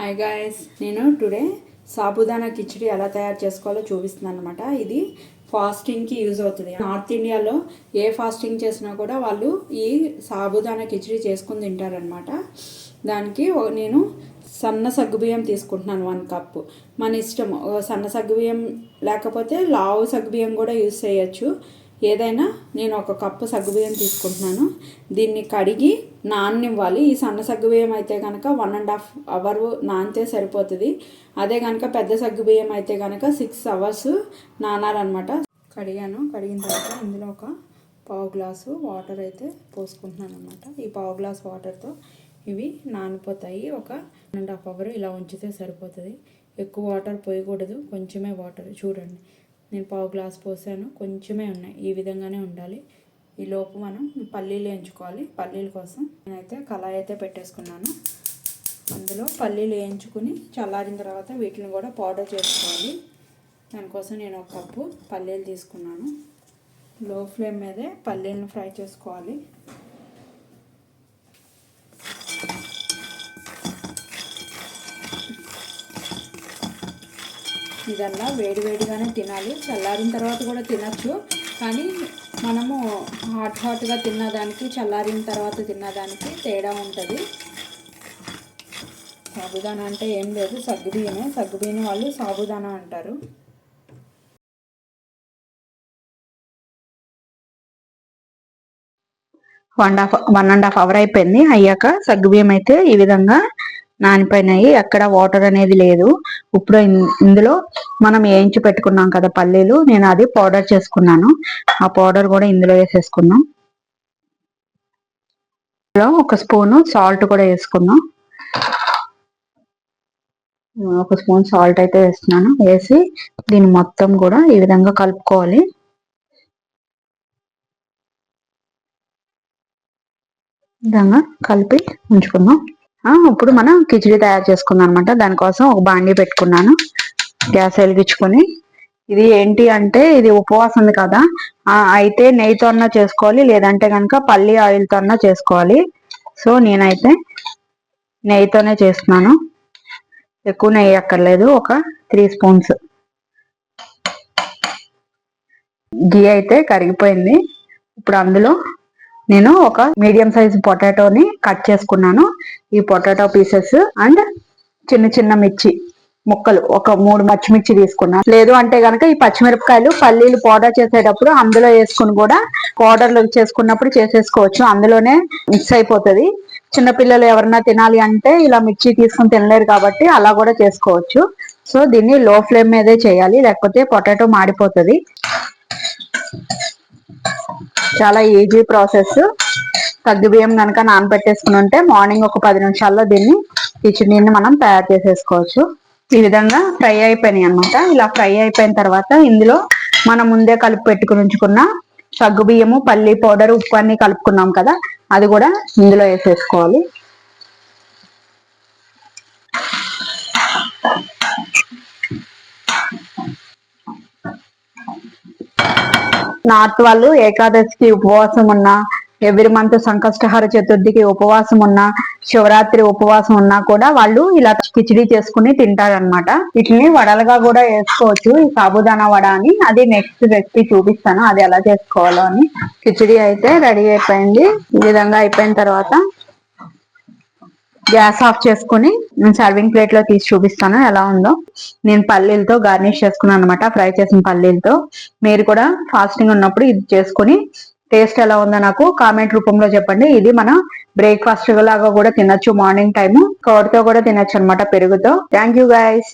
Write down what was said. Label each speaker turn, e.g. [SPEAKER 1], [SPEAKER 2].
[SPEAKER 1] Hi guys, నేను today sabudana khichdi ఎలా తయారు చేసుకోవాలో చూపిస్తున్నాను అనమాట. ఇది ఫాస్టింగ్కి యూజ్ అవుతుంది. నార్త్ ఇండియాలో ఏ ఫాస్టింగ్ చేసినా కూడా వాళ్ళు ఈ సాబుదానా కిచిడి చేసుకుని తింటారనమాట. దానికి నేను సన్న సగ్గుబియ్యం తీసుకుంటున్నాను 1 కప్పు. మన ఇష్టం, సన్న సగ్గుబియ్యం లేకపోతే లావు సగ్గుబియ్యం కూడా యూజ్ చేయొచ్చు. ఏదైనా నేను 1 కప్పు సగ్గుబియ్యం తీసుకుంటున్నాను. దీన్ని కడిగి నాననివ్వాలి. ఈ సన్న సగ్గుబియ్యం అయితే కనుక 1.5 అవర్ నానితే సరిపోతుంది. అదే కనుక పెద్ద సగ్గుబియ్యం అయితే కనుక 6 అవర్స్ నానాలన్నమాట. కడిగిన తర్వాత ఇందులో ఒక పావు గ్లాసు వాటర్ అయితే పోసుకుంటున్నాను అనమాట. ఈ పావు గ్లాస్ వాటర్తో ఇవి నానిపోతాయి. ఒక 1.5 అవర్ ఇలా ఉంచితే సరిపోతుంది. ఎక్కువ వాటర్ పోయకూడదు, కొంచెమే వాటర్. చూడండి, నేను పావు గ్లాస్ పోసాను, కొంచెమే ఉన్నాయి. ఈ విధంగానే ఉండాలి. ఈ లోపు మనం పల్లీలు వేయించుకోవాలి. పల్లీల కోసం నేనైతే కళాయి అయితే పెట్టేసుకున్నాను. అందులో పల్లీలు వేయించుకుని చల్లారిన తర్వాత వీటిని కూడా పౌడర్ చేసుకోవాలి. దానికోసం నేను 1 కప్పు పల్లీలు తీసుకున్నాను. లో ఫ్లేమ్ మీదే పల్లీలను ఫ్రై చేసుకోవాలి. ఇదల్లా వేడివేడిగానే తినాలి. చల్లారిన తర్వాత కూడా తినచ్చు, కానీ మనము హాట్గా తిన్నదానికి చల్లారిన తర్వాత తిన్నదానికి తేడా ఉంటుంది. సాబుదానా అంటే ఏం లేదు, సగ్గుబియ్యం వాళ్ళు సాబుదానా అంటారు. వన్ అండ్ హాఫ్ అవర్ అయిపోయింది. అయ్యాక సగ్గుబియ్యం అయితే ఈ విధంగా నానిపోయినాయి. ఎక్కడ వాటర్ అనేది లేదు. ఇప్పుడు ఇందులో మనం వేయించి పెట్టుకున్నాం కదా పల్లీలు, నేను అది పౌడర్ చేసుకున్నాను. ఆ పౌడర్ కూడా ఇందులో వేసేసుకున్నాం. ఇందులో 1 స్పూను సాల్ట్ కూడా వేసుకున్నాం. 1 స్పూన్ సాల్ట్ అయితే వేస్తున్నాను. వేసి దీన్ని మొత్తం కూడా ఈ విధంగా కలుపుకోవాలి. విధంగా కలిపి ఉంచుకుందాం. ఇప్పుడు మనం కిచిడి తయారు చేసుకుందాం అనమాట. దానికోసం ఒక బాండీ పెట్టుకున్నాను. గ్యాస్ వెలిగించుకొని, ఇది ఏంటి అంటే ఇది ఉపవాసం ఉంది కదా, అయితే నెయ్యితో అన్నా చేసుకోవాలి, లేదంటే కనుక పల్లి ఆయిల్తో అన్నా చేసుకోవాలి. సో నేనైతే నెయ్యితోనే చేస్తున్నాను. ఎక్కువ నెయ్యి అక్కర్లేదు, ఒక 3 స్పూన్స్. గీ అయితే కరిగిపోయింది. ఇప్పుడు అందులో నేను ఒక మీడియం సైజ్ పొటాటోని కట్ చేసుకున్నాను. ఈ పొటాటో పీసెస్ అండ్ చిన్న మిర్చి ముక్కలు, ఒక 3 పచ్చిమిర్చి తీసుకున్నాను. లేదు అంటే కనుక ఈ పచ్చిమిరపకాయలు పల్లీలు పౌడర్ చేసేటప్పుడు అందులో వేసుకుని కూడా పౌడర్లు చేసుకున్నప్పుడు చేసేసుకోవచ్చు. అందులోనే మిక్స్ అయిపోతుంది. చిన్నపిల్లలు ఎవరన్నా తినాలి అంటే ఇలా మిర్చి తీసుకుని తినలేరు కాబట్టి అలా కూడా చేసుకోవచ్చు. సో దీన్ని లో ఫ్లేమ్ మీదే చేయాలి, లేకపోతే పొటాటో మాడిపోతుంది. చాలా ఈజీ ప్రాసెస్. సగ్గుబియ్యం కనుక నానబెట్టేసుకుని ఉంటే మార్నింగ్ ఒక 10 నిమిషాల్లో దీన్ని కిచిడిని మనం తయారు చేసేసుకోవచ్చు. ఈ విధంగా ఫ్రై అయిపోయినాయి అనమాట. ఇలా ఫ్రై అయిపోయిన తర్వాత ఇందులో మనం ముందే కలిపి పెట్టుకుని ఉంచుకున్న సగ్గుబియ్యము, పల్లి పౌడర్, ఉప్పు అన్ని కలుపుకున్నాం కదా, అది కూడా ఇందులో వేసేసుకోవాలి. నార్త్ వాళ్ళు ఏకాదశికి ఉపవాసం ఉన్నా, ఎవ్రీ మంత్ సంకష్టహార చతుర్థికి ఉపవాసం ఉన్నా, శివరాత్రి ఉపవాసం ఉన్నా కూడా వాళ్ళు ఇలా కిచిడి చేసుకుని తింటారనమాట. వీటిని వడలుగా కూడా వేసుకోవచ్చు, ఈ సాబుదానా వడ అని. అది నెక్స్ట్ రెసిపీ చూపిస్తాను, అది ఎలా చేసుకోవాలో అని. కిచిడి అయితే రెడీ అయిపోయింది. ఈ విధంగా అయిపోయిన తర్వాత గ్యాస్ ఆఫ్ చేసుకుని నేను సర్వింగ్ ప్లేట్ లో తీసి చూపిస్తాను ఎలా ఉందో. నేను పల్లీలతో గార్నిష్ చేసుకున్నాను అనమాట, ఫ్రై చేసిన పల్లీలతో. మీరు కూడా ఫాస్టింగ్ ఉన్నప్పుడు ఇది చేసుకుని టేస్ట్ ఎలా ఉందో నాకు కామెంట్ రూపంలో చెప్పండి. ఇది మన బ్రేక్ఫాస్ట్ లాగా కూడా తినొచ్చు. మార్నింగ్ టైము కర్డ్ తో కూడా తినొచ్చు అనమాట, పెరుగుతో. Thank you guys.